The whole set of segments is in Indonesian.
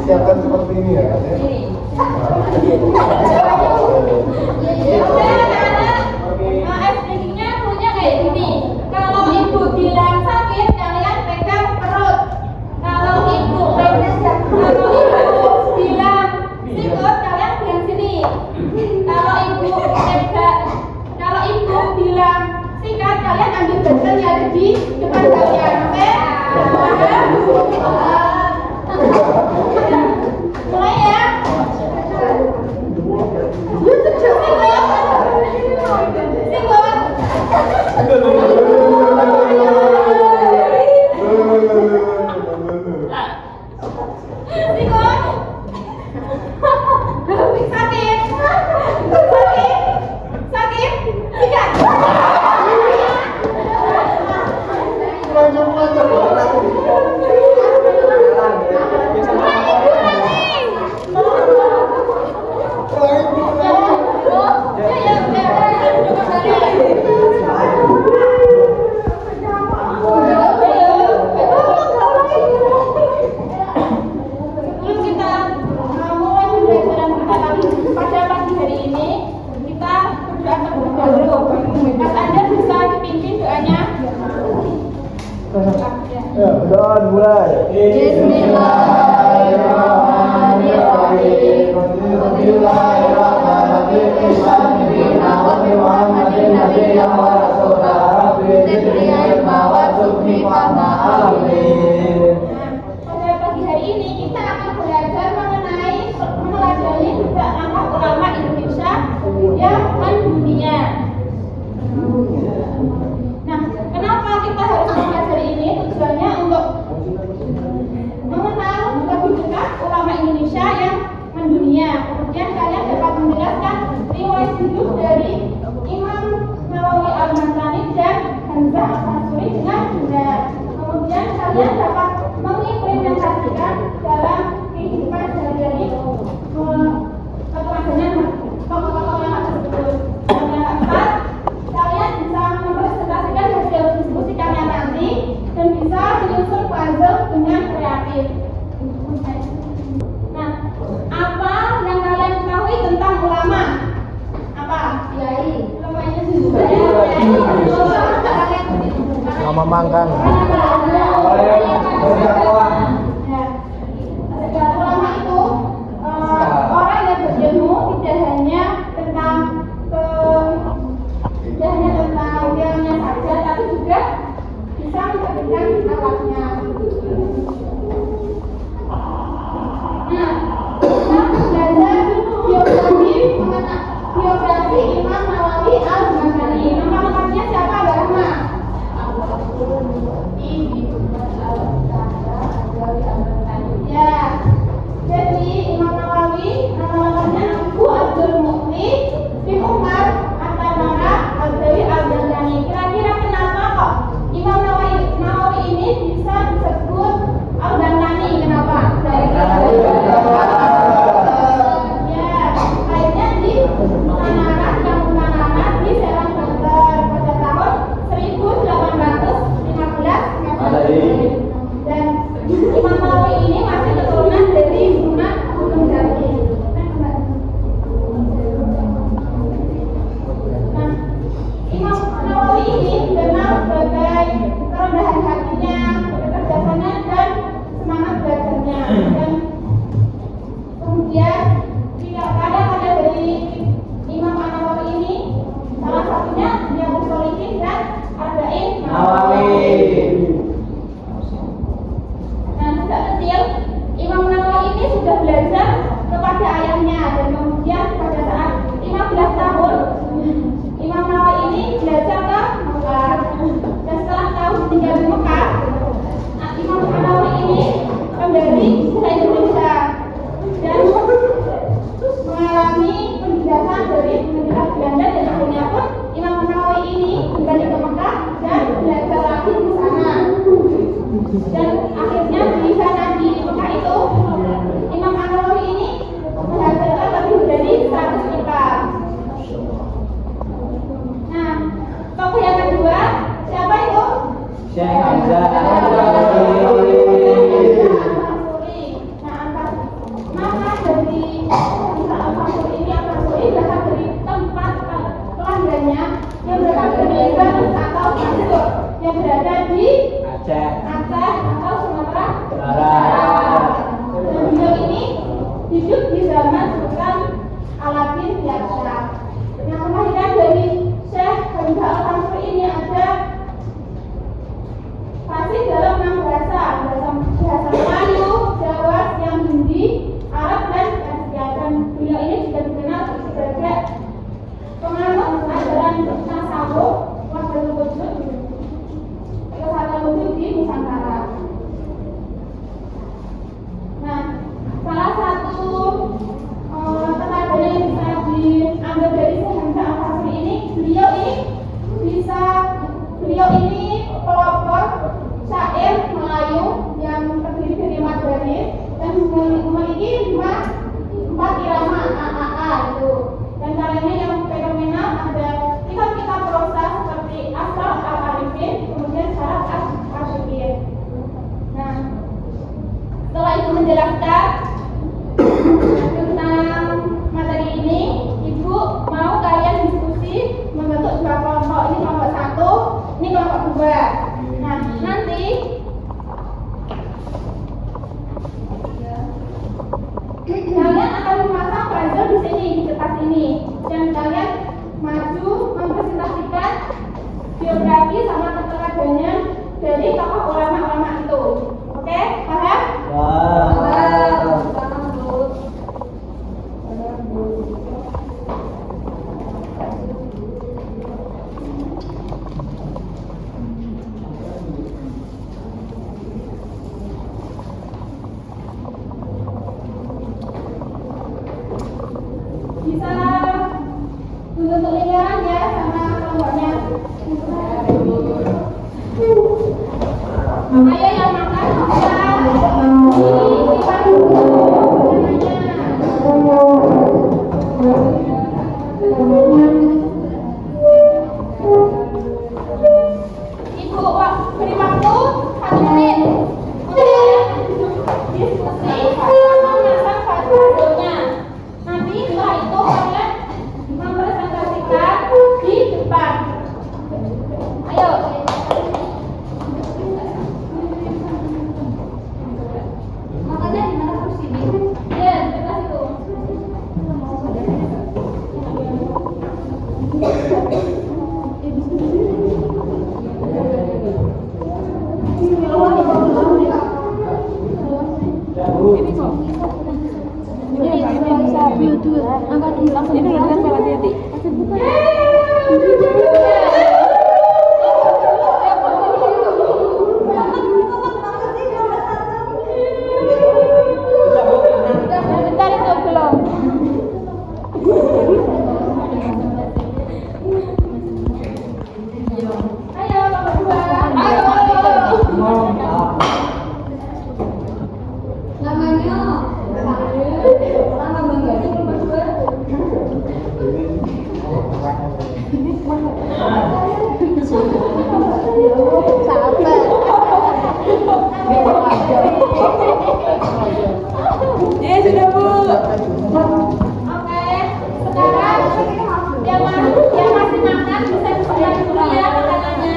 Siapkan seperti ini ya. Ekspresinya punya kayak gini. Kalau ibu bilang sakit, kalian pegang perut. Kalau ibu bilang sikut, kalian pegang sini. Kalau ibu bilang sikat, kalian ambil bantal yang ada di depan kalian. Oke? Mulai ya. Ya, berdoa mulai. Bismillahirrahmanirrahim. Pada pagi hari ini kita akan belajar mengenai mempelajari jejak langkah ulama Indonesia yang mendunia. Nah, kenapa kita harus mempelajari ini? Tujuannya untuk mengenal lebih dekat ulama Indonesia yang mendunia. Kemudian kalian dapat menjelaskan riwayat hidup dari Imam Nawawi Al-Mantani dan Hamzah Al-Mansuri dengan benar. Kemudian kalian dapat mengimplementasikan dalam kehidupan sehari-hari keteladanan tokoh-tokoh yang tersebut. Yang keempat, kalian bisa mempresentasikan hasil diskusi kalian nanti dan bisa menyusun puzzle dengan kreatif. Nah, apa yang kalian ketahui tentang ulama? Apa? Kiai. Namanya juga. Mama Mangkang. Ulama itu orang yang berilmu tidak hanya tentang ilmunya saja, tapi juga bisa memberikan akhlaknya. Nah, kita belajar biografi Imam Nawawi Al-Mantani. Nama lengkapnya siapa, Mbak Rahma? Nah, sejak kecil Imam Nawawi ini sudah belajar kepada ayahnya, dan kemudian pada saat 15 tahun Imam Nawawi ini belajar ke Mekah. Dan setelah tahun tinggal di Mekah, Imam Nawawi ini kembali ke Indonesia dan mengalami penjelasan dari negara Belanda, dan akhirnya pun Imam Nawawi ini kembali ke Mekah dan belajar lagi di sana. Dan akhirnya di sana di Mekah itu Imam Nawawi ini menghasilkan lebih dari 100 kitab. Nah, tokoh yang kedua siapa itu? Syekh Hamzah Maka dari Al-Fasuri ini, Al-Fasuri berasal dari tempat kelahirannya yang berasal dari Banus atau Mansur yang berada di Aceh Aceh atau Sumatera Barat. Dan beliau ini hidup di zaman Sultan Alauddin Syah. Yang kelahiran dari Syekh Hamzah Al-Fasuri ini ada pasti dalam 6 bahasa Melayu, Jawa, yang Hindi, Arab, dan Persia. Dan beliau ini juga dikenal sebagai penganut ajaran tasawuf wahdatul wujud, kesatuan wujud di Nusantara. Nah, salah satu teladan yang bisa diambil dari Syekh Hamzah Al-Fasuri ini, beliau ini pelopor syair Melayu yang terdiri dari 4 baris dan memiliki 4 irama AAA itu. Dan karyanya yang fenomenal ada kitab-kitab prosa seperti Asrar Al-Arifin, kemudian Syarat Al-Asyikir. Nah, setelah itu menjelaskan tentang materi ini, Ibu mau kalian diskusi membentuk 2 kelompok. Ini kelompok 1, ini kelompok 2. Nah, nanti kalian akan memasang puzzle di sini, di kertas ini, dan kalian maju mempresentasikan biografi sama keteladanan dari tokoh ulama-ulama itu. Oke, paham? Bisa membentuk lingkaran ya sama kelompoknya. Ayo yang makan bisa disimpan dulu Ibu beri waktu 1 menit untuk diskusi sama memasang puzzle-nya. Nanti setelah itu kalian mempresentasikan di depan. Ayo. Makanya di mana kursi ini? Ya, di depan itu. Ini udah ditempel hati-hati. Bentar itu belum. Ayo, Bapak Dua. Ayo. Namanya nama mengganti Bapak Dua. Ya sudah Bu. Oke, sekarang yang masih makan bisa disebelah dulu ya makanannya.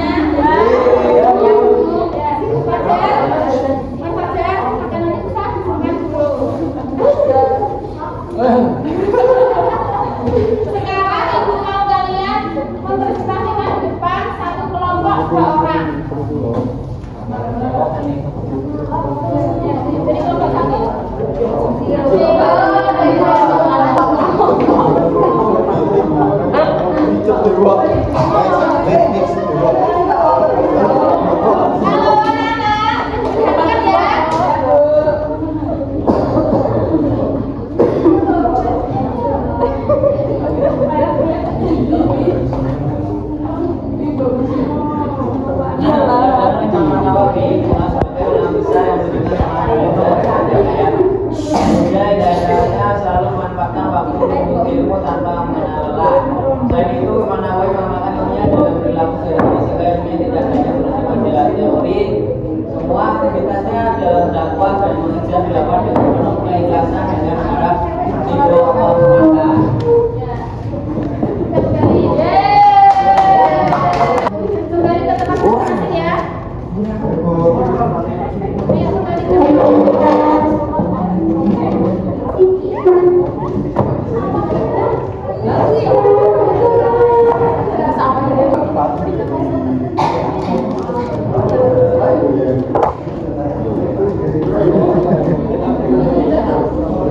Mas Fajar, makanannya bisa disebelah dulu. Sekarang ibu mau kalian mempresentasikan di depan 1 kelompok 2 orang. Jadi kelompok satu. Kalau anak-anak, perhatikan ya. Selalu memanfaatkan waktu untuk ilmu tanpa mengenal lelah. Selain itu, Manawi mengamalkan ilmunya dalam perilaku sehari-hari sehingga ilmunya tidak hanya bersifat pada teori. Semua aktivitasnya dalam dakwah dan mengajar dilakukan dengan penuh keikhlasan dengan harap ridho Allah Ta'ala. Kembali ke tempat masing-masing ya. Ayo kembali ke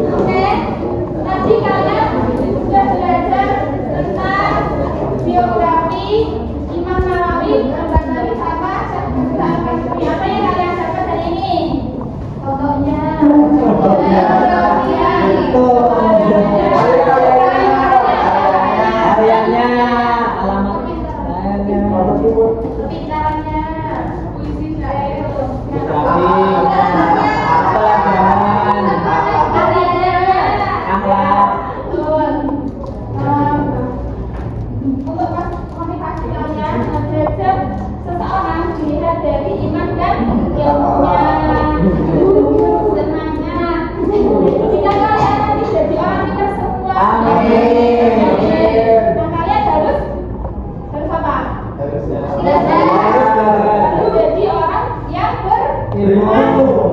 Oke, tadi kalian sudah belajar tentang biografi Imam Nawawi, Al-Ghazali sama Syekh Apa yang kalian dapat hari ini? Contohnya, Hariannya, alamat pintarannya, puisi syair, pelajaran, akhlak. Untuk motivasi kalian belajar seseorang dilihat dari iman dan ilmunya, semangat. Jika kalian nanti jadi orang pintar semua, Amin. nah kalian harus apa? Harus Harus jadi orang yang berilmu.